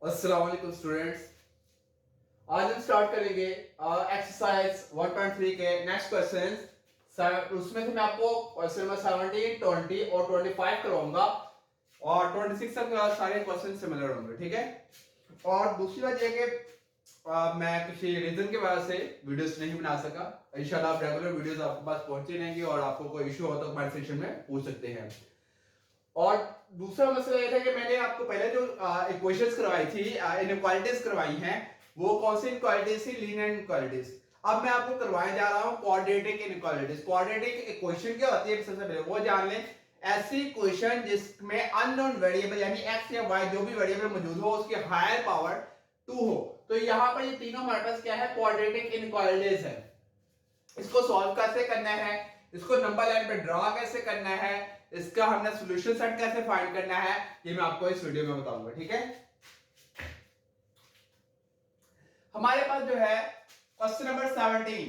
अस्सलाम वालेकुम स्टूडेंट्स। आज हम स्टार्ट करेंगे एक्सरसाइज 1.3 के नेक्स्ट क्वेश्चन। उसमें से मैं आपको क्वेश्चन नंबर 17, 20 और 25 करवाऊंगा और 26 तक सारे क्वेश्चन सिमिलर होंगे, ठीक है। और दूसरी बात यह कि मैं किसी रीजन की वजह से वीडियोस नहीं बना सका। इंशाल्लाह आप रेगुलर वीडियोस आपके पास पहुंचती रहेंगी और आपको कोई इशू हो तो कमेंट सेक्शन में पूछ सकते हैं। और दूसरा मसला यह था कि मैंने आपको पहले जो इक्वेशंस करवाई थी, इनइक्वालिटीज करवाई हैं, वो कौन सी इनइक्वालिटीज थी? Linear inequalities. अब मैं आपको करवाने जा रहा हूं क्वाड्रेटिक इनइक्वालिटीज। क्वाड्रेटिक इक्वेशन क्या होती है सबसे पहले वो जान लें। ऐसी इक्वेशन जिसमें अननोन वेरिएबल यानी एक्स या वाई जो भी वेरिएबल मौजूद हो उसकी हायर पावर 2 हो। तो यहां पर ये तीनों हमारे पास क्या है? क्वाड्रेटिक इनइक्वालिटीज है। इसको सॉल्व कैसे करना है, इसको नंबर लाइन पे ड्रॉ कैसे करना है, इसका हमने सॉल्यूशन सेट कैसे फाइंड करना है, ये मैं आपको इस वीडियो में बताऊंगा, ठीक है। हमारे पास जो है क्वेश्चन नंबर 17,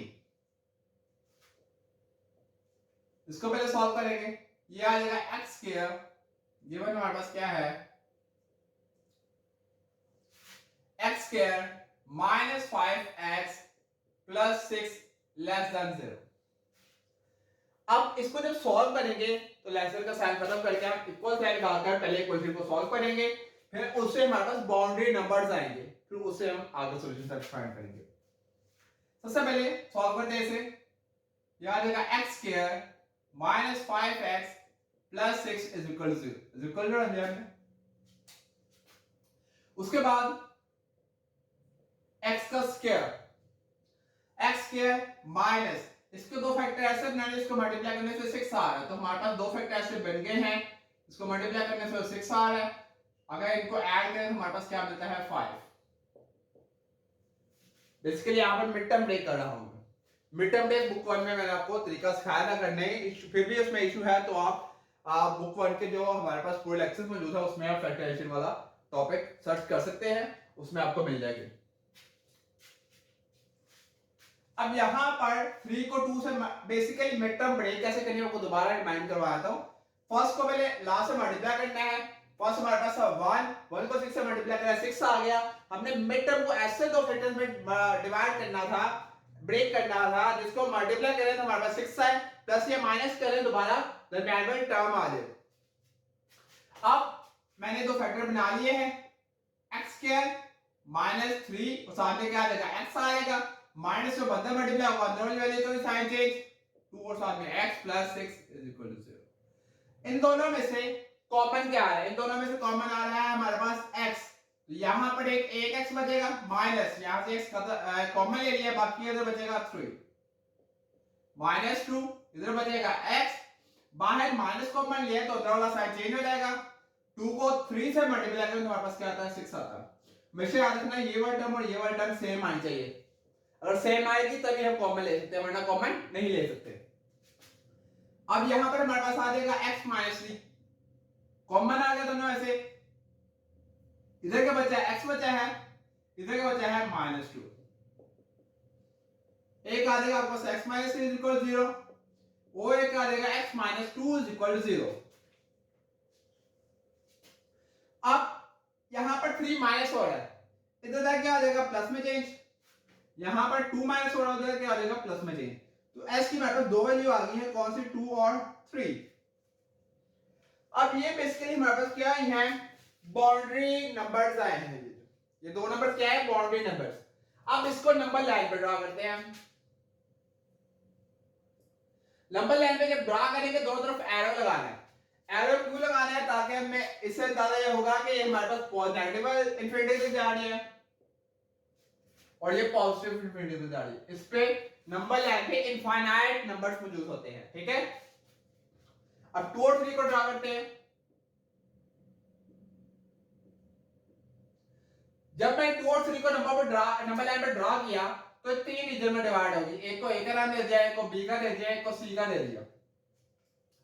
इसको पहले सॉल्व करेंगे। ये आ जाएगा एक्स स्क्वायर, गिवन हमारे पास क्या है? X square minus 5x plus 6 less then 0। अब इसको जब सॉल्व करेंगे तो लेसर का साइन खत्म करके हम इक्वल साइन लगाकर पहले इक्वेशन को सॉल्व करेंगे, फिर उससे हमारे पास बाउंड्री नंबर्स आएंगे, फिर उससे हम आगे सॉल्यूशन सेट फाइंड करेंगे। सबसे पहले सॉल्व करते हैं इसे। याद रखिएगा x square minus 5x plus 6 is equal to 0 is equal to. उसके बाद x का स्क्वायर, एक्स स्क्वायर माइनस इसके दो फैक्टर ऐसे बनाने, इसको मल्टीप्लाई करने से 6 आ रहा है, तो हमारे पास दो फैक्टर ऐसे बन गए हैं, इसको मल्टीप्लाई करने से 6 आ रहा है। अगर इनको ऐड करें तो हमारे पास क्या मिलता है? 5। बेसिकली यहां पर मिड टर्म ब्रेक कर रहा हूं मैं। मिड टर्म ब्रेक बुक 1 में मैंने आपको तरीका सिखाया था करने, फिर भी उसमें इशू है तो आप बुक 1 के जो हमारे पास पूरे लेक्चर्स मौजूद है उसमें आप फैक्टराइजेशन वाला टॉपिक सर्च कर सकते हैं, उसमें आपको मिल जाएगी। अब यहां पर 3 को 2 से बेसिकली मिड टर्म ब्रेक कैसे करनी है आपको दोबारा रिमाइंड करवाता हूं। फर्स्ट को पहले लास्ट से मल्टीप्लाई करना है। फर्स्ट हमारे पास 1 को 6 से मल्टीप्लाई करा 6 आ गया। हमने मिड टर्म को ऐसे दो फैक्टर्स में डिवाइड करना था, ब्रेक करना था, जिसको मल्टीप्लाई करें तो हमारे पास 6 आए, प्लस ये माइनस करें दोबारा दरमियान में टर्म आ जाए। अब मैंने दो फैक्टर बना लिए हैं, एक्स स्क्वायर माइनस 3 और सामने क्या आ जाएगा? एक्स आएगा, माइनस में बंदा मल्टीप्लाई होगा, अंदर वाली वैल्यू तो साइन चेंज 2 और साथ में x plus 6 is equal to 0। इन दोनों में से कॉमन क्या आ रहा है? इन दोनों में से कॉमन आ रहा है हमारे पास x, तो यहां पर एक x बचेगा, माइनस यहां से x कॉमन ले लिया, बाकी इधर बचेगा 3 माइनस 2, इधर बचेगा x, बाहर माइनस कॉमन लिया तो अंदर वाला साइन चेंज हो जाएगा। 2 को 3 से मल्टीप्लाई करें तो हमारे पास क्या आता है? 6 आता है। हमेशा याद रखना ये वाला टर्म और ये वाला टर्म सेम आनी चाहिए, अगर सेम आएगी तभी हम कॉमन ले सकते हैं, वरना कॉमन नहीं ले सकते। अब यहां पर हमारे पास आ जाएगा x माइनस 3, कॉमन आ गया दोनों ऐसे। इधर क्या बचा है? x बचा है, इधर क्या बचा है? माइनस 2। एक आ जाएगा आपको x minus 3 is equal to 0 और एक आ जाएगा x minus 2 is equal to 0। अब यहां पर 3 माइनस हो रहा है, इधर क्या आ जाएगा? प्लस में चेंज। यहां पर 2 माइनस हो रहा है, क्या आ जाएगा? प्लस में चेंज। तो s की हमारे पास दो वैल्यू आ गई है, कौन सी? 2 और 3। अब ये बेसिकली हमारे पास क्या है? बाउंड्री नंबर्स आए हैं। ये दो नंबर क्या है? Boundary numbers. अब इसको नंबर लाइन पे ड्रा करते हैं हम। नंबर लाइन पे जब ड्रा करेंगे दोनों तरफ एरो लगाना है। एरो क्यों लगाना है? ताकि हमें इससे अंदाजा ये होगा कि ये हमारे पास नेगेटिव इनफिनिटी तक जा रही है और ये पॉजिटिव इनफिनिटी तक जा रही है। इस पे नंबर लाइन पे इनफाइनाइट नंबर्स मौजूद होते हैं, ठीक है। अब 2 और 3 को ड्रा करते हैं। जब मैं 2 और 3 को नंबर लाइन पे ड्रा किया तो तीन रीजन में डिवाइड होगी, एक को ए का नाम दे दिया, एक को बी का दे दिया, एक को सी का दे दिया,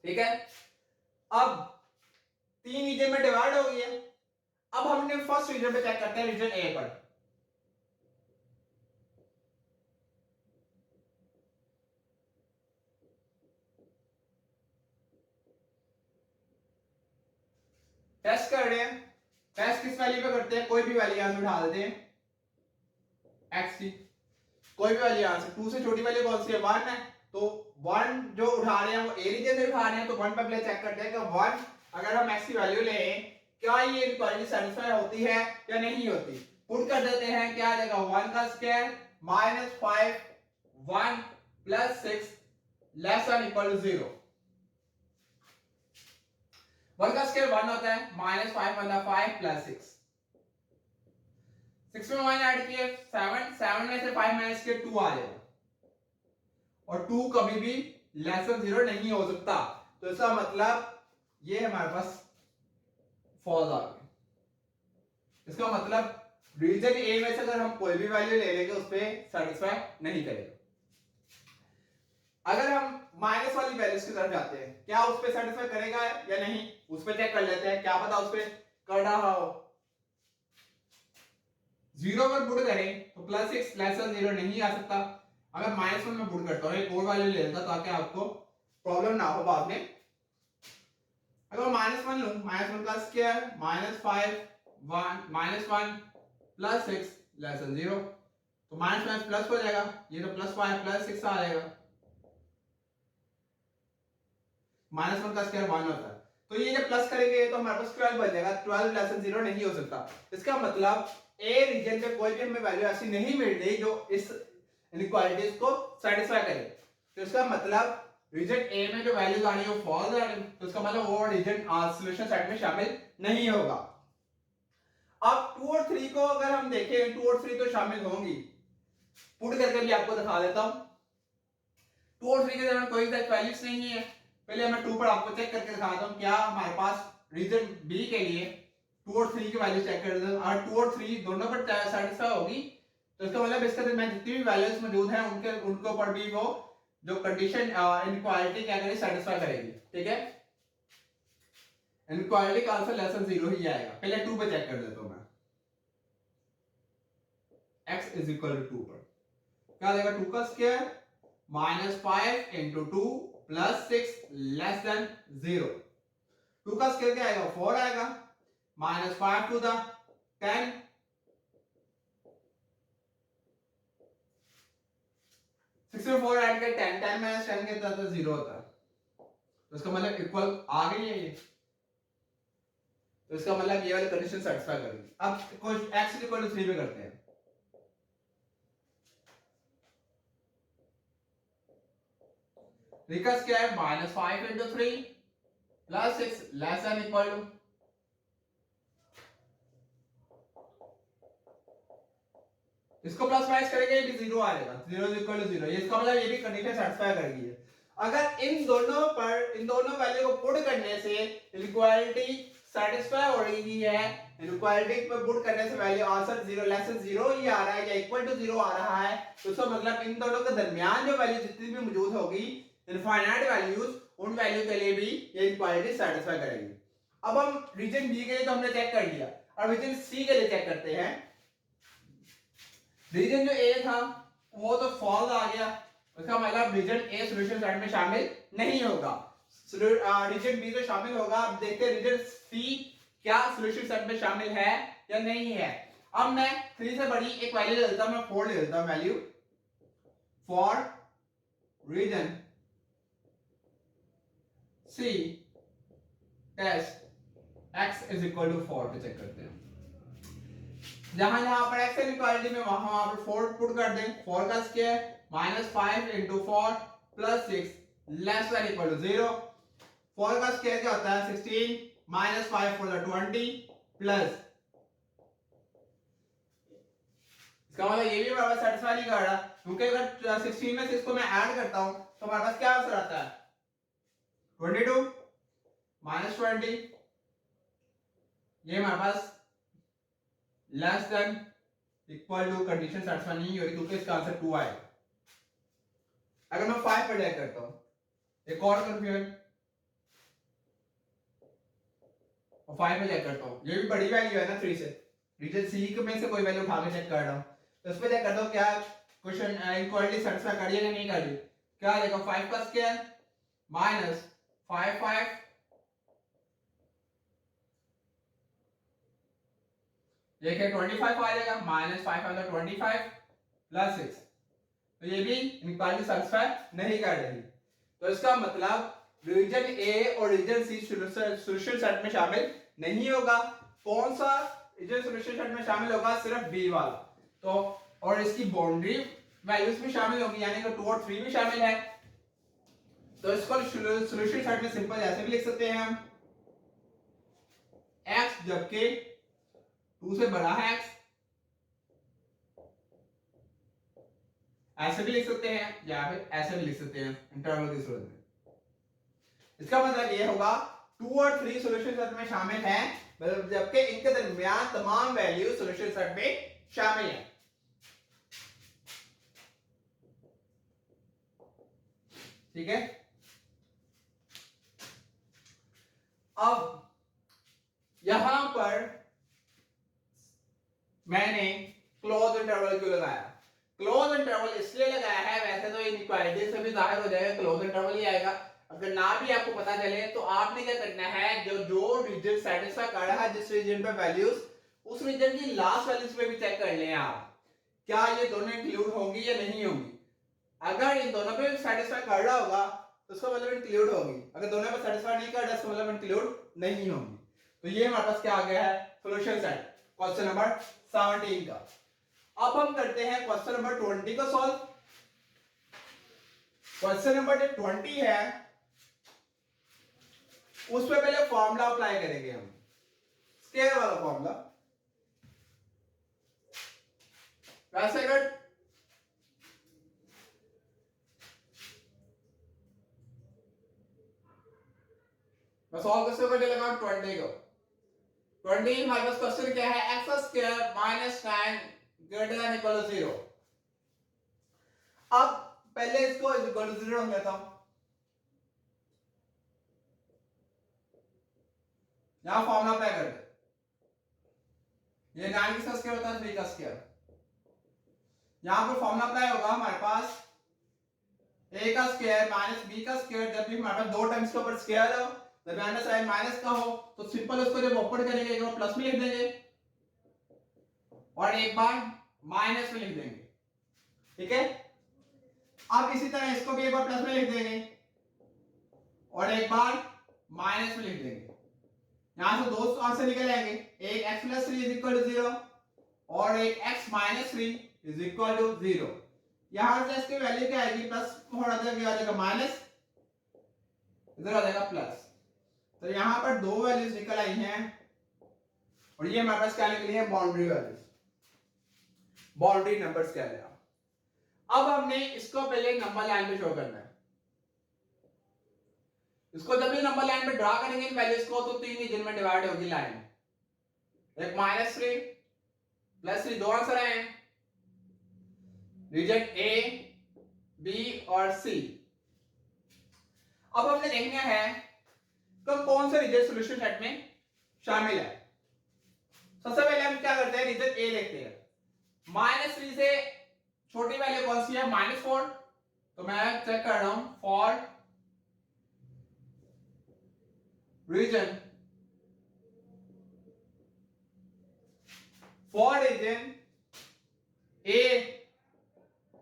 ठीक है। अब तीन रीजन में डिवाइड हो गई है। अब हमने फर्स्ट रीजन पे चेक करते हैं, रीजन ए पर। टेस्ट कर रहे हैं। टेस्ट किस वैल्यू पे करते हैं, कोई भी वैल्यू यहां से उठा देते हैं x की, कोई भी वैल्यू यहां से, 2 से छोटी वैल्यू कौन सी है 1 है, तो 1 जो उठा रहे हैं वो ए रीजन से उठा रहे हैं, तो 1 पे पहले चेक करते हैं कि 1 अगर हम x की वैल्यू लें क्या ये इनक्वालिटी सेटिस्फाई होती है या नहीं होती। पुट कर देते हैं, क्या आ जाएगा 1 का square minus 5 1 plus 6 less than equal to 0। 1 का स्क्वायर 1 होता है, माइनस 5 1 5 प्लस 6, 6 में 1 ऐड किए 7, 7 में से 5 माइनस किए 2 आ जाएगा, और 2 कभी भी लेस देन 0 नहीं हो सकता, तो इसका मतलब ये हमारे पास फॉल्स आ गया। इसका मतलब रीजन ए में से अगर हम कोई भी वैल्यू ले लेंगे उस पे सेटिस्फाई नहीं करेगा। अगर हम माइनस वाली वैल्यूज की तरफ जाते हैं, क्या उस पे सेटिस्फाई करेगा या नहीं, उस पे चेक कर लेते हैं, क्या पता उस पे कर रहा हो। 0 पर पुट करें तो प्लस 6 लेस देन 0 नहीं आ सकता। अगर -1 में पुट करता हूं, एक और वैल्यू ले लेता ताकि आपको प्रॉब्लम ना हो बाद में। अगर -1 लूं, -1 का स्क्वायर -5 1 -1 प्लस 6 लेस देन 0, तो माइनस प्लस हो जाएगा, ये तो +5 प्लस 6 आ जाएगा। -1 का स्क्वायर 1 होता है, तो ये जब प्लस करेंगे तो हमारे पास 12 बन जाएगा, 12 लेस देन 0 नहीं हो सकता। इसका मतलब ए रीजन पे कोई भी हमें वैल्यू ऐसी नहीं मिल रही जो इस इनइक्वालिटीज को सेटिस्फाई करे, तो इसका मतलब रीजन ए में जो वैल्यूज आ रही है वो फॉल्स आ रही है, तो इसका मतलब वो रीजन सॉल्यूशन सेट में शामिल नहीं होगा। अब 2 और 3 को अगर हम देखें, 2 और 3 तो शामिल होंगी, पुट करके भी आपको दिखा देता हूं। 2 और 3 के दरमियान कोई एग्जैक्ट वैल्यूज नहीं है, पहले मैं 2 पर आपको चेक करके दिखाता हूं, क्या हमारे पास रीजन बी के लिए 2 और 3 की वैल्यू चेक कर देते हैं, और 2 और 3 दोनों पर सेटिस्फाई होगी, तो इसका मतलब इसके दरमियान जितनी भी वैल्यूज मौजूद हैं उनके ऊपर भी वो जो कंडीशन इनइक्वालिटी क्या करेगी, सेटिस्फाई करेगी। ठीक है, इनइक्वालिटी का आंसर लेस देन 0 ही आएगा। पहले 2 पे चेक कर देता हूं मैं, x इज इक्वल टू 2 पर क्या आ जाएगा, 2 का square -5 into 2 plus 6 less then 0। 2 का स्क्वायर क्या आएगा, 4 आएगा, -5 to the 10 6 में 4 ऐड कर 10 10 माइनस 10 कितना होता है, 0 होता है, तो इसका मतलब इक्वल आ गई है ये, तो इसका मतलब ये वाली कंडीशन सेटिस्फाई करेगी। अब x इक्वल टू 3 पे करते हैं, रिकस क्या है, -5 into 3 plus 6 less than equal to, इसको प्लस माइनस करेंगे ये भी 0 आएगा, 0 इज इक्वल टू 0, ये इसका मतलब ये भी कंडीशन सेटिस्फाई करेगी। अगर इन दोनों वैल्यू को पुट करने से इनइक्वालिटी सेटिस्फाई हो रही है, इनइक्वालिटी पे पुट करने से वैल्यू आंसर 0 लेस देन 0 ही आ रहा है या इक्वल टू 0 आ रहा है, तो इसका मतलब इन दोनों के दरमियान जो वैल्यू जितनी भी मौजूद होगी इनफाइनाइट वैल्यूज, उन वैल्यू के लिए भी ये इनइक्वालिटी सेटिस्फाई करेगी। अब हम रीजन बी के लिए तो हमने चेक कर लिया, अब रीजन सी के लिए चेक करते हैं। रीजन जो ए था वो तो फॉल्स आ गया, उसका मतलब रीजन ए सॉल्यूशन सेट में शामिल नहीं होगा, रीजन बी तो शामिल होगा। अब देखते हैं रीजन सी क्या सॉल्यूशन सेट में शामिल है या नहीं है। अब मैं 3 से बड़ी एक वैल्यू ले लेता हूं, मैं 4 ले लेता हूं value for region C test x is equal to 4 पे चेक करते हैं, जहां जहां पर x इक्वालिटी में वहां पर 4 पुट कर दें, 4 का square -5 into 4 plus 6 less than equal to 0। 4 का स्क्वायर क्या होता है, 16 -5 for the 20 प्लस, इसका मतलब ये भी हमारा सेटिस्फाई नहीं कर रहा, क्योंकि अगर 16 में से इसको मैं ऐड करता हूं तो हमारे पास क्या आंसर आता है, 22 -20, ये हमारे पास less than equal to condition satisfy नहीं हो रही, क्योंकि इसका आंसर 2 आएगा। अगर मैं 5 पर चेक करता हूं, एक और कंफ्यूजन, और 5 पे चेक करता हूं, ये भी बड़ी वैल्यू है ना 3 से, रीजन सी में से कोई वैल्यू उठा के चेक कर रहा हूं, तो इस पे चेक करता हूं क्या क्वेश्चन इक्वालिटी सेटिस्फाई कर रही है या नहीं कर रही। क्या आ जाएगा, 5 का स्क्वायर -5 5 एक है 25 आ जाएगा, माइनस 5 आएगा 25 प्लस 6, तो ये भी इनक्वालिटी सेटिस्फाई नहीं कर रही। तो इसका मतलब रीजन ए और रीजन सी सॉल्यूशन सेट में शामिल नहीं होगा। कौन सा रीजन सॉल्यूशन सेट में शामिल होगा? सिर्फ बी वाला। तो और इसकी बाउंड्री वैल्यूज भी शामिल होंगी, यानी कि 2 और 3 भी शामिल है। तो इसको सॉल्यूशन सेट में सिंपल ऐसे भी लिख सकते हैं हम, x जबकि 2 से बड़ा है x, ऐसे भी लिख सकते हैं या फिर ऐसे भी लिख सकते हैं इंटरवल की सूरत में। इसका मतलब ये होगा 2 और 3 सॉल्यूशन सेट में शामिल हैं, जबकि इनके दरमियान तमाम वैल्यू सॉल्यूशन सेट में शामिल हैं। ठीक है, अब यहां पर मैंने क्लोज इंटरवल क्यों लगाया? क्लोज इंटरवल इसलिए लगाया है, वैसे तो इनइक्वालिटी से भी जाहिर हो जाएगा क्लोज इंटरवल ही आएगा। अगर ना भी आपको पता चले तो आपने क्या करना है, जो रीजन सेटिस्फाई कर रहा है जिस रीजन पे वैल्यूज, उस रीजन की लास्ट वैल्यूज पे भी चेक कर लें आप, क्या ये दोनों इंक्लूड होंगी या नहीं होंगी। अगर इन दोनों पे सेटिस्फाई कर रहा होगा तो उसका मतलब इंक्लूड होगी, अगर दोनों पे सेटिस्फाई नहीं कर रहा इसका मतलब इंक्लूड नहीं होगी। तो ये हमारे पास क्या आ गया है, सॉल्यूशन सेट क्वेश्चन नंबर 17 का। अब हम करते हैं क्वेश्चन नंबर 20 को सॉल्व। क्वेश्चन नंबर 20 है, उस पे पहले फॉर्मूला अप्लाई करेंगे हम, स्केयर वाला फॉर्मूला। वैसे अगर मैं सॉल्व कैसे करने लगा 20 को। 20 हमारे पास क्वेश्चन क्या है, x square minus 9 greater than equal to 0। अब पहले इसको इक्वल टू 0 लेता हूं, यहां फॉर्मूला अप्लाई कर दे। ये 9 किसका स्क्वायर होता है, 3 का स्क्वायर। यहां पर फॉर्मूला अप्लाई होगा हमारे पास a का स्क्वायर माइनस b का स्क्वायर, जब भी हमारे पास दो टर्म्स के ऊपर स्क्वायर हो, दरमियान साइड माइनस का हो, तो सिंपल उसको जब ओपन करेंगे एक बार प्लस में लिख देंगे और एक बार माइनस में लिख देंगे। ठीक है, अब इसी तरह इसको भी एक बार प्लस में लिख देंगे और एक बार माइनस में लिख देंगे। यहां से दो आंसर निकल आएंगे, एक x plus 3 is equal to 0 और एक x minus 3 is equal to 0। यहां से इसकी वैल्यू क्या आएगी, प्लस थोड़ा सा क्या आ जाएगा माइनस, इधर आ जाएगा प्लस। तो यहां पर दो वैल्यूज निकल आई हैं और ये हमारे पास क्या निकली है, बाउंड्री वैल्यूज, बाउंड्री नंबर्स क्या है। अब हमने इसको पहले नंबर लाइन पे शो करना है। इसको जब भी नंबर लाइन पे ड्रा करेंगे इन वैल्यूज को, तो 3 रीजन में डिवाइड होगी लाइन। एक -3 +3, दो आंसर आए हैं, रीजन ए, बी और सी। अब हमने देखना है तो कौन सा रीजन सॉल्यूशन सेट में शामिल है। सबसे पहले हम क्या करते हैं, रीजन ए लेते हैं। -3 से छोटी वैल्यू कौन सी है, -4। तो मैं चेक कर रहा हूं for region A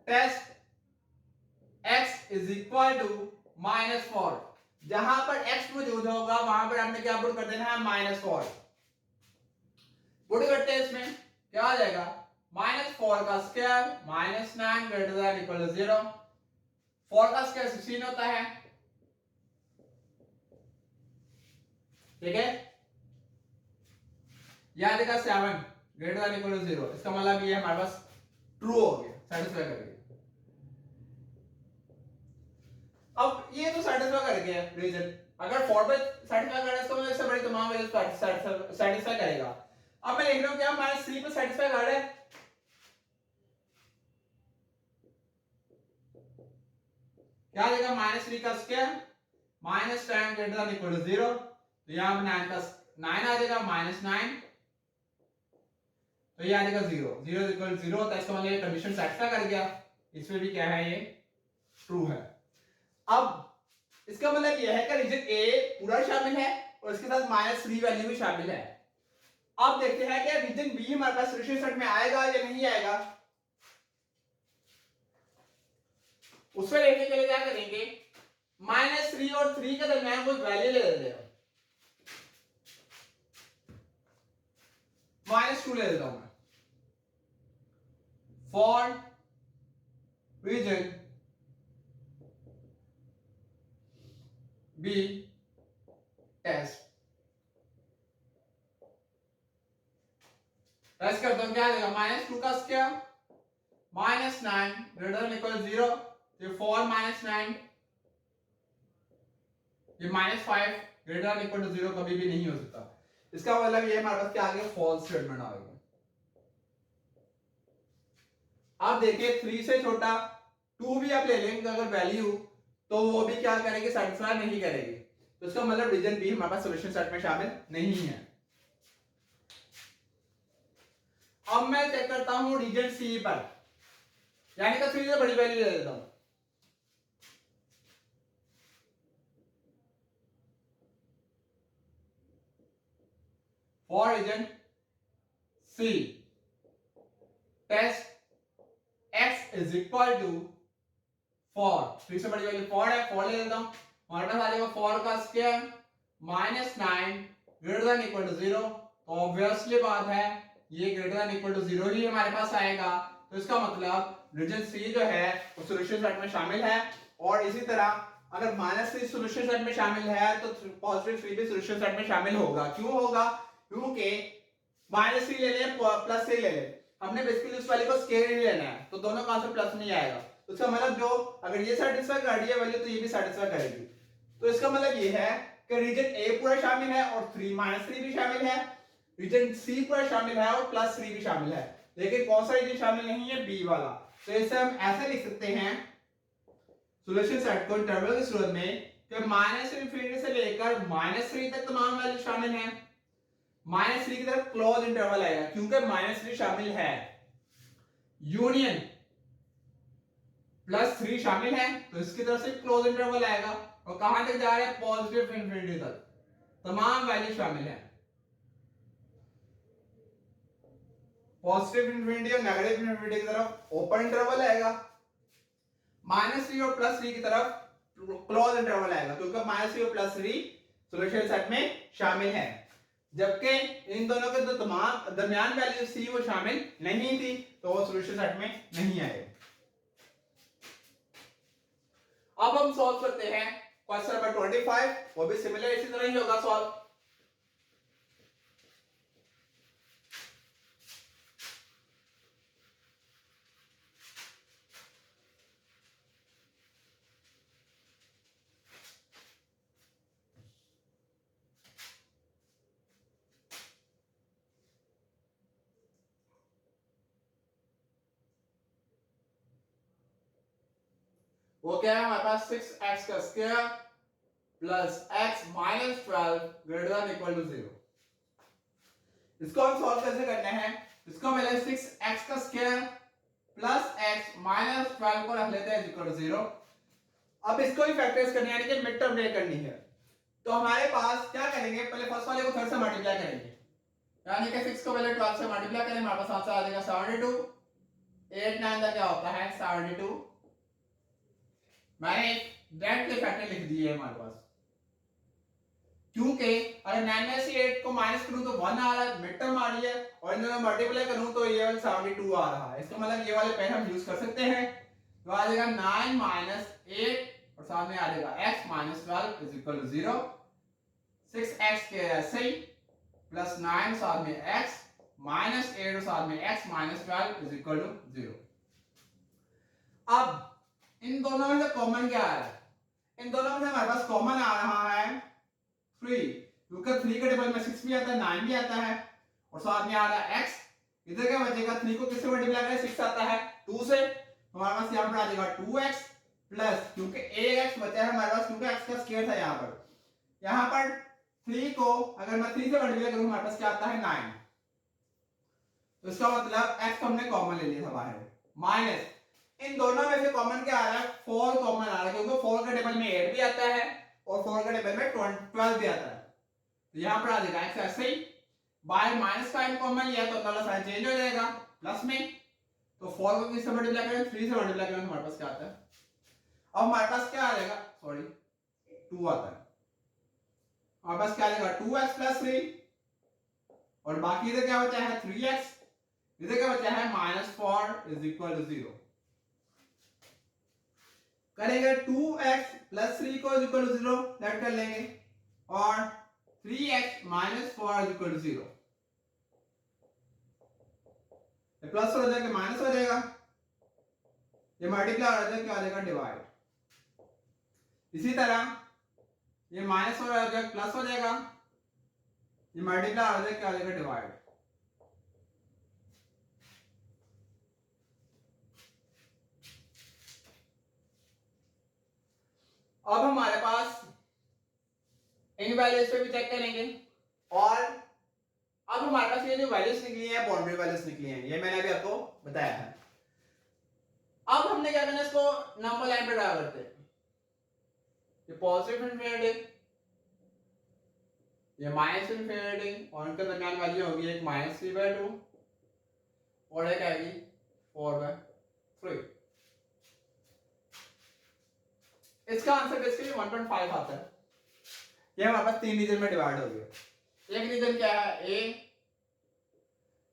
test x is equal to -4। जहां पर x मौजूद होगा वहां पर आपने क्या पुट कर देना है, -4 पुट करते हैं। इसमें क्या आ जाएगा, -4 का square -9 greater than equal to 0। 4 का स्क्वायर 16 होता है। ठीक है, यहां देखा 7 ग्रेटर देन इक्वल टू 0, इसका मतलब ये हमारे पास ट्रू हो गया, सेटिस्फाई कर गया। अब ये तो सेटिस्फाई कर गया रीजन, अगर 4 पे सेटिस्फाई कर रहा है इसका मतलब इससे बड़ी तमाम वैल्यूज सेटिस्फाई करेगा। अब मैं लिख रहा हूं क्या, -3 पे सेटिस्फाई कर रहा है, क्या आ जाएगा, -3 का square -10 greater than equal to 0। तो यहां पे 9 का 9 आ जाएगा, -9 तो ये आ जाएगा 0, 0 इक्वल 0 तो इसका मतलब ये कंडीशन सेटिस्फाई कर गया। इसमें भी क्या है, ये ट्रू है। अब इसका मतलब यह है कि रीजन ए पूरा शामिल है और इसके साथ -3 वैल्यू भी शामिल है। अब देखते हैं कि रीजन बी हमारे पास सोल्यूशन सेट में आएगा या नहीं आएगा। उसमें देखने के लिए क्या करेंगे, -3 और 3 के दरमियान कोई वैल्यू ले लेते हैं। -2 ले लेता हूं मैं। For region B test test करता हूं, क्या देगा, -2 का स्क्वायर -9 ग्रेटर देन इक्वल 0, ये 4 -9, ये -5 ग्रेटर देन इक्वल टू 0 कभी भी नहीं हो सकता। इसका मतलब ये हमारे पास क्या आ गया, फॉल्स स्टेटमेंट आ गया। अब देखिए 3 से छोटा 2 भी आप ले लेंगे अगर वैल्यू, तो वो भी क्या करेगी, सेटिस्फाई नहीं करेगी। तो इसका मतलब रीजन बी हमारे पास सॉल्यूशन सेट में शामिल नहीं है। अब मैं चेक करता हूं रीजन सी पर, यानी कि 3 से बड़ी वैल्यू ले लेता हूं। For region C test x is equal to 4, 3 से बड़ी वैल्यू 4 है, 4 ले लेता हूं। हमारे पास आ जाएगा 4 का square -9 greater than equal to 0, तो ऑब्वियसली बात है ये ग्रेटर देन इक्वल टू 0 ही हमारे पास आएगा। तो इसका मतलब रीजन सी जो है वो सॉल्यूशन सेट में शामिल है। और इसी तरह अगर -3 सॉल्यूशन सेट में शामिल है तो +3 भी सॉल्यूशन सेट में शामिल होगा। क्यों होगा, क्योंकि -3 ले लें +3 ले लें, हमने बेसिकली उस वाले को स्केयर ही लेना है, तो दोनों का आंसर प्लस नहीं आएगा। तो इसका मतलब जो अगर ये सेटिस्फाई कर रही है वैल्यू तो ये भी सेटिस्फाई करेगी। तो इसका मतलब ये है कि रीजन ए पूरा शामिल है और -3 भी शामिल है, रीजन सी पूरा शामिल है और +3 भी शामिल है, लेकिन कौन सा रीजन शामिल नहीं है, बी वाला। तो इसे हम ऐसे लिख सकते हैं सॉल्यूशन सेट को इंटरवल की सूरत में कि -∞ से लेकर -3 तक तमाम वैल्यू शामिल हैं। -3 की तरफ क्लोज इंटरवल आएगा क्योंकि -3 शामिल है, यूनियन +3 शामिल है, तो इसकी तरफ से क्लोज इंटरवल आएगा। और कहां तक जा रहा है, पॉजिटिव इन्फिनिटी तक, तमाम वैल्यू शामिल है। पॉजिटिव इन्फिनिटी और नेगेटिव इन्फिनिटी की तरफ ओपन इंटरवल आएगा, -3 और +3 की तरफ क्लोज इंटरवल आएगा क्योंकि -3 और +3 सॉल्यूशन सेट में शामिल है, जबकि इन दोनों के जो तमाम दरमियान वैल्यू सी वो शामिल नहीं थी, तो वो सॉल्यूशन सेट में नहीं आए। अब हम सॉल्व करते हैं क्वेश्चन नंबर 25, वो भी सिमिलर इसी तरह ही होगा सॉल्व। वो क्या है हमारे पास, 6x का square plus x minus 12 greater than equal to 0। इसको हम सॉल्व कैसे करना है, इसको पहले 6x का स्क्वायर प्लस x माइनस 12 को रख लेते हैं इक्वल टू 0। अब इसको ही फैक्टराइज करनी है, यानी कि मिड टर्म ब्रेक करनी है। तो हमारे पास क्या करेंगे, पहले फर्स्ट वाले को थर्ड से मल्टीप्लाई करेंगे, यानी कि 6 को पहले 12 से मल्टीप्लाई करें, हमारे पास आंसर आ जाएगा 72। 8 9 का क्या होता है 72। मैंने डायरेक्टली फैक्टर लिख दिए है हमारे पास, क्योंकि अगर 9 में से 8 को माइनस करूं तो 1 आ रहा है, मिड टर्म आ रही है, और इन दोनों मल्टीप्लाई करूं तो ये वाला 72 आ रहा है। इसका मतलब ये वाले पेन हम यूज कर सकते हैं। तो आ जाएगा 9 माइनस 8 और साथ में आ जाएगा x minus 12 is equal to 0। 6x के ऐसे ही प्लस 9 साथ में x माइनस 8 और साथ में x minus 12 is equal to 0। अब इन दोनों में से कॉमन क्या आ रहा है, इन दोनों में से हमारे पास कॉमन आ रहा है 3, क्योंकि 3 के टेबल में 6 भी आता है 9 भी आता है, और साथ में आ रहा है x। इधर क्या बचेगा, 3 को किससे मल्टीप्लाई करें, 6 आता है 2 से, तो हमारे पास यहाँ पर आ जाएगा 2x प्लस, क्योंकि x बचा है हमारे पास, क्योंकि x का स्क्वायर था यहाँ पर 3 को अगर मैं 3 से मल्टीप्लाई करूँ हमारे पास क्या आता है 9। तो इसका मतलब x को हमने कॉमन ले लिया था बाहर, माइनस इन दोनों में से कॉमन क्या आ रहा है, 4 कॉमन आ रहा है, क्योंकि 4 के टेबल में 8 भी आता है और 4 के टेबल में 12 भी आता है। तो यहां पर आ जाएगा x ऐसे ही बाय माइनस का इन कॉमन लिया तो अगला साइन चेंज हो जाएगा प्लस में, तो 4 को किससे मल्टीप्लाई करें 3 से मल्टीप्लाई करें, हमारे पास क्या आता है, अब हमारे पास क्या आ जाएगा, सॉरी 2 आता है, हमारे पास क्या आ जाएगा 2x प्लस 3, और बाकी इधर क्या बचा है 3x, इधर क्या बचा है -4 इज इक्वल टू 0। करेंगे 2x प्लस 3 को इज इक्वल टू 0 लेट कर लेंगे, और 3x minus 4 is equal to 0, ये प्लस हो जाएगा माइनस हो जाएगा, ये मल्टीप्लाई हो जाएगा क्या हो जाएगा डिवाइड, इसी तरह ये माइनस हो जाएगा प्लस हो जाएगा, ये मल्टीप्लाई हो जाएगा क्या हो जाएगा डिवाइड। अब हमारे पास इन वैल्यूज पे भी चेक करेंगे, और अब हमारे पास ये जो वैल्यूज निकली है बाउंड्री वैल्यूज निकली हैं, ये मैंने अभी आपको बताया है। अब हमने क्या करना है, इसको नंबर लाइन पे ड्रा करते हैं, ये पॉजिटिव इनफिनिटी, ये माइनस इनफिनिटी, और इनके दरमियान वैल्यू होगी एक -3/2 और एक आएगी 4/3। इसका आंसर बेसिकली 1.5 आता है। ये हमारे पास 3 रीजन में डिवाइड हो गया, एक रीजन क्या है ए,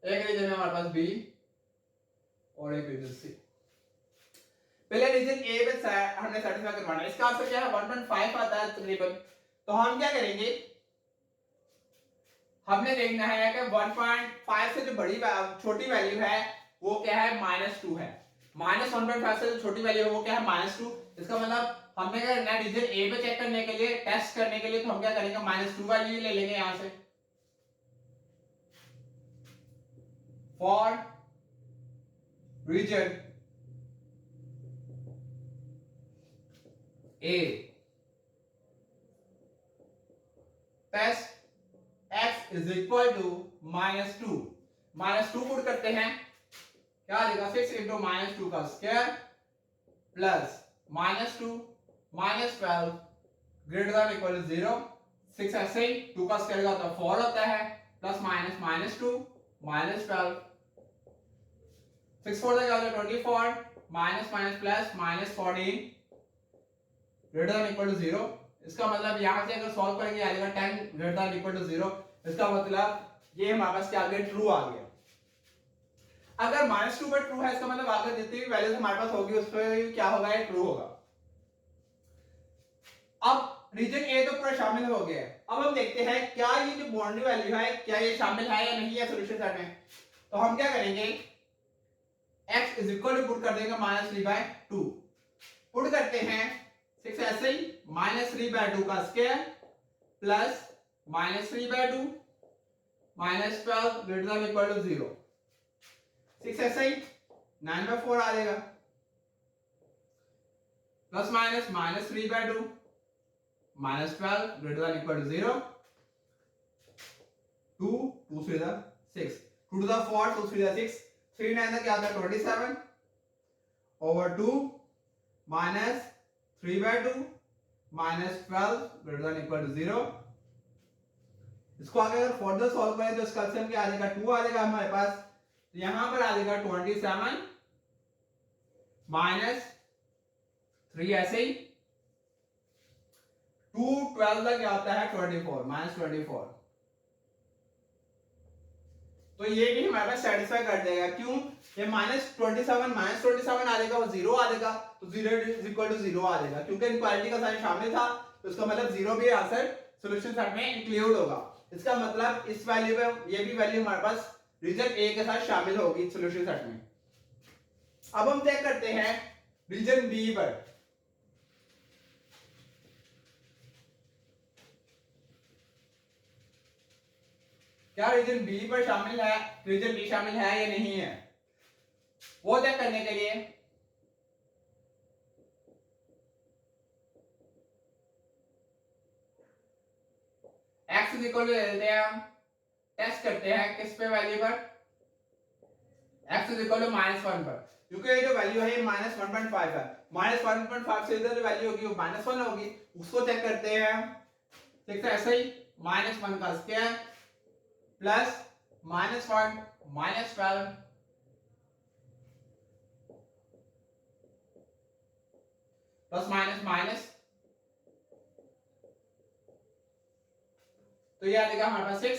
एक रीजन है हमारे पास बी, और एक रीजन सी। पहले रीजन ए पे हमने सेटिस्फाई करवाना है, इसका आंसर क्या है 1.5 आता है तकरीबन। तो हम क्या करेंगे, हमने देखना है कि 1.5 से जो बड़ी छोटी वैल्यू है वो क्या है -2 है, -1.5 से जो छोटी वैल्यू है वो क्या है -2। इसका मतलब हमने क्या करना है रीजन ए पे चेक करने के लिए, टेस्ट करने के लिए, तो हम क्या करेंगे -2 वैल्यू ले लेंगे यहां से, for region A test x is equal to -2, -2 put करते हैं, क्या आ जाएगा 6 इंटू -2 का square plus -2 -12 greater than equal to 0, 6 ऐसे ही 2 का स्क्वायर का होता है 4 होता है, प्लस माइनस -2 -12, 6 4 क्या होता है 24, minus minus plus -14 greater than equal to 0। इसका मतलब यहां से अगर सॉल्व करेंगे आ जाएगा 10 ग्रेटर देन इक्वल टू 0। इसका मतलब ये हमारे पास क्या आ गया ट्रू आ गया। अगर -2 पर ट्रू है इसका मतलब आगे जितनी भी वैल्यूज हमारे पास होगी उस पर क्या होगा ये ट्रू होगा। अब रीजन ए तो पूरा शामिल हो गया है, अब हम देखते हैं क्या ये जो बाउंड्री वैल्यू है क्या ये शामिल है या नहीं है सॉल्यूशन सेट में। तो हम क्या करेंगे x is equal to put कर देंगे -3/2, पुट करते हैं 6 ऐसे ही -3/2 का square plus -3/2 -12 greater than equal to 0, 6 ऐसे ही 9/4 आ जाएगा plus minus -3/2 -12 greater than equal to 0, 2 2 3 6 2 to the 4 2 3 6 3 9 क्या आता है 27 over 2 minus 3/2 minus 12 greater than equal to 0। इसको आगे अगर फर्दर सॉल्व करें तो इसका एलसीएम क्या आ जाएगा 2 आ जाएगा हमारे पास, तो यहां पर आ जाएगा 27 माइनस 3 ऐसे ही 2 12 का क्या होता है 24 -24। तो ये भी हमारे पास सेटिस्फाई कर देगा, क्यों ये -27 आ जाएगा वो 0 आ जाएगा, तो 0 इज इक्वल टू 0 आ जाएगा क्योंकि इनक्वालिटी का साइन शामिल था, तो इसका मतलब 0 भी आंसर सॉल्यूशन सेट में इंक्लूड होगा। इसका मतलब इस वैल्यू पे ये भी वैल्यू हमारे पास रीजन ए के साथ शामिल होगी सॉल्यूशन सेट में। अब हम चेक करते हैं रीजन बी पर। क्या रीजन बी पर शामिल है, रीजन बी शामिल है या नहीं है, वो चेक करने के लिए x इज इक्वल टू लेते हैं, हम टेस्ट करते हैं किस पे वैल्यू पर, x इज इक्वल टू -1 पर, क्योंकि ये जो वैल्यू है ये -1.5 है, -1.5 से इधर जो वैल्यू होगी वो -1 होगी, उसको चेक करते हैं। ठीक है, ऐसे ही -1 का square plus -1 -12 plus minus minus, तो ये आ जाएगा हमारे पास 6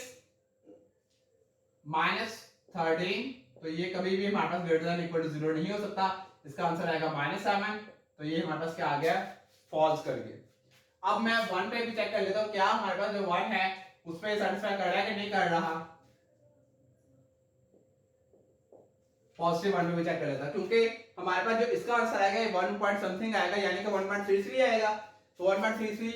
-13, तो ये कभी भी हमारे पास ग्रेटर देन इक्वल टू 0 नहीं हो सकता, इसका आंसर आएगा -7, तो ये हमारे पास क्या आ गया, फॉल्स कर गया। अब मैं 1 पे भी चेक कर लेता हूँ क्या हमारे पास जो 1 है उसमें सेटिस्फाई कर रहा है कि नहीं कर रहा। पॉजिटिव 1 पे भी चेक कर लेता, क्योंकि हमारे पास जो इसका आंसर आएगा 1 पॉइंट समथिंग आएगा, यानी कि 1.33 आएगा, तो 1.33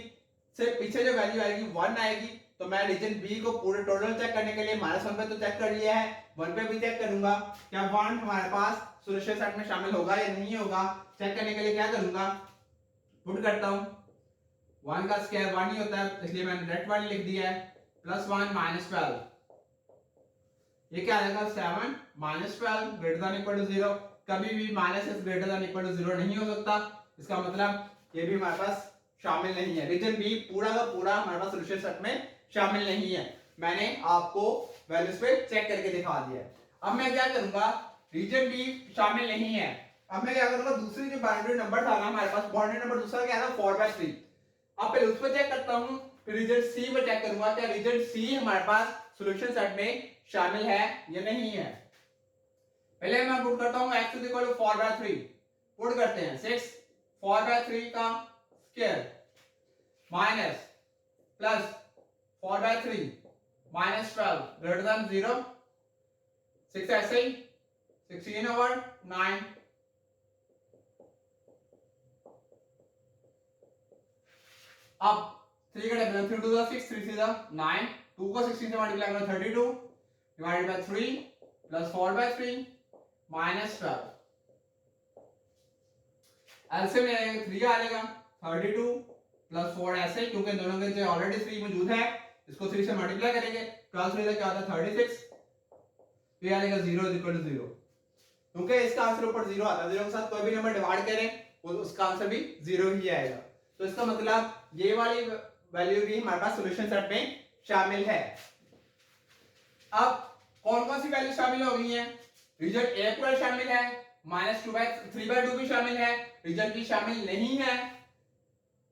से पीछे जो वैल्यू आएगी 1 आएगी, तो मैं रीजन बी को पूरे टोटल चेक करने के लिए -1 पे तो चेक कर लिया है, 1 पे भी चेक करूंगा क्या 1 हमारे पास सॉल्यूशन सेट में शामिल होगा या नहीं होगा। चेक करने के लिए क्या करूंगा, पुट करता हूं, 1 का स्क्वायर 1 ही होता है, इसलिए मैंने डायरेक्ट 1 लिख दिया है, +1 -12, ये क्या आएगा 7 -12 ग्रेटर देन इक्वल टू 0, कभी भी minus is greater than equal to 0 नहीं हो सकता, इसका मतलब ये भी हमारे पास शामिल नहीं है, रीजन बी पूरा का पूरा हमारे पास सॉल्यूशन सेट में शामिल नहीं है, मैंने आपको वैल्यूज पे चेक करके दिखा दिया है। अब मैं क्या करूंगा, रीजन बी शामिल नहीं है, अब मैं क्या करूंगा, दूसरी जो बाउंड्री नंबर था ना हमारे पास, बाउंड्री नंबर दूसरा क्या था 4/3, अब पहले उस पर चेक करता हूं, फिर रीजन सी पर चेक करूंगा क्या रीजन सी हमारे पास सॉल्यूशन सेट में शामिल है या नहीं है। पहले मैं पुट करता हूं x = 4/3, पुट करते हैं 6 4/3 का square minus plus 4/3 -12 greater then 0, 6 ऐसे ही 16/9, अब 3 का डिफरेंस 3 2 6 3 3 9, 2 को 16 से मल्टीप्लाई करो 32 डिवाइडेड बाय 3 प्लस 4/3 -12, एलसीएम में आएगा 3 आ जाएगा 32 प्लस 4 ऐसे ही, क्योंकि दोनों के जो ऑलरेडी 3 मौजूद है, इसको 3 से मल्टीप्लाई करेंगे, 12 3 क्या होता है 36, तो ये आ जाएगा 0 = 0, क्योंकि इसका आंसर ऊपर 0 आता है, 0 के साथ कोई भी नंबर डिवाइड करें वो उसका आंसर भी 0 ही आएगा, तो इसका मतलब ये वाली वैल्यू भी हमारे पास सॉल्यूशन सेट में शामिल है। अब कौन कौन सी वैल्यू शामिल हो गई है, रीजन ए पूरा शामिल है, -3/2 भी शामिल है, रीजन बी शामिल नहीं है,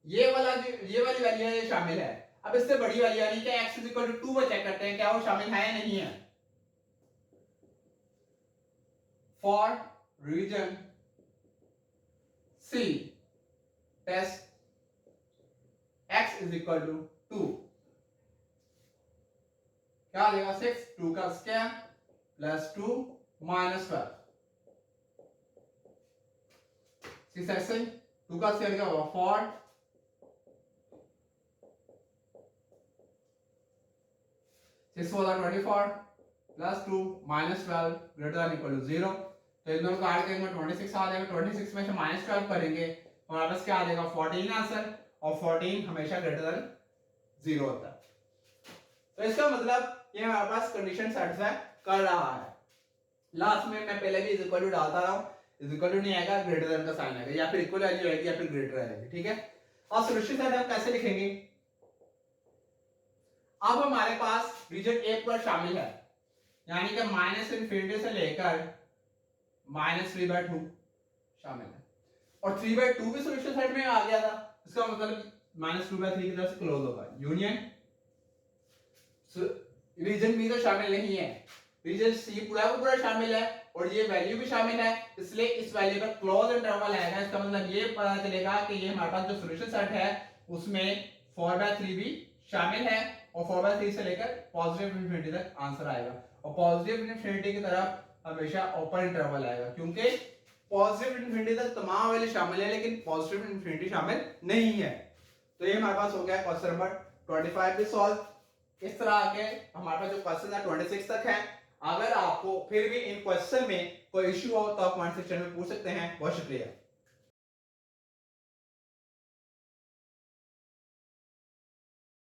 ये वाली वैल्यू है ये शामिल है। अब इससे बड़ी वैल्यू यानी कि x = 2 पर चेक करते हैं क्या वो शामिल है या नहीं है। For region C test x = 2, क्या आ जाएगा 6 2 का स्क्वायर प्लस 2 -12, 6 ऐसे 2 का स्क्वायर क्या होगा 4 6 4 24 plus 2 -12 greater than equal to 0, तो इन दोनों को ऐड करेंगे 26 आ जाएगा, 26 में से -12 करेंगे तो हमारे पास क्या आ जाएगा 14 आंसर, और 14 हमेशा ग्रेटर देन 0 होता है, तो इसका मतलब ये हमारे पास कंडीशन सेटिस्फाई कर रहा है। लास्ट में मैं पहले भी इज इक्वल टू डालता रहा हूं, इज इक्वल टू नहीं आएगा ग्रेटर देन का साइन आएगा, या फिर इक्वल वैल्यू आएगी या फिर ग्रेटर आएगी, ठीक है। और सॉल्यूशन सेट हम कैसे लिखेंगे, अब हमारे पास रीजन ए पर शामिल है, यानी कि -∞ से लेकर -3/2 शामिल है, और 3/2 भी सॉल्यूशन सेट में आ गया था, इसका मतलब -2/3 की तरफ से क्लोज होगा, यूनियन रीजन बी तो शामिल नहीं है, रीजन सी पूरा का पूरा शामिल है, और ये वैल्यू भी शामिल है, इसलिए इस वैल्यू का क्लोज इंटरवल आएगा, इसका मतलब ये पता चलेगा कि ये हमारे पास जो सॉल्यूशन सेट है उसमें 4/3 भी शामिल है, और 4/3 से लेकर पॉजिटिव इनफिनिटी तक आंसर आएगा, और पॉजिटिव इनफिनिटी की तरफ हमेशा ओपन इंटरवल आएगा, क्योंकि पॉजिटिव इनफिनिटी तक तमाम वैल्यू शामिल है लेकिन पॉजिटिव इनफिनिटी शामिल नहीं है। तो ये हमारे पास हो गया क्वेश्चन नंबर 25 भी सॉल्व। इस तरह के हमारे पास जो क्वेश्चन है 26 तक है। अगर आपको फिर भी इन क्वेश्चन में कोई इश्यू हो तो आप कमेंट सेक्शन में पूछ सकते हैं। बहुत शुक्रिया।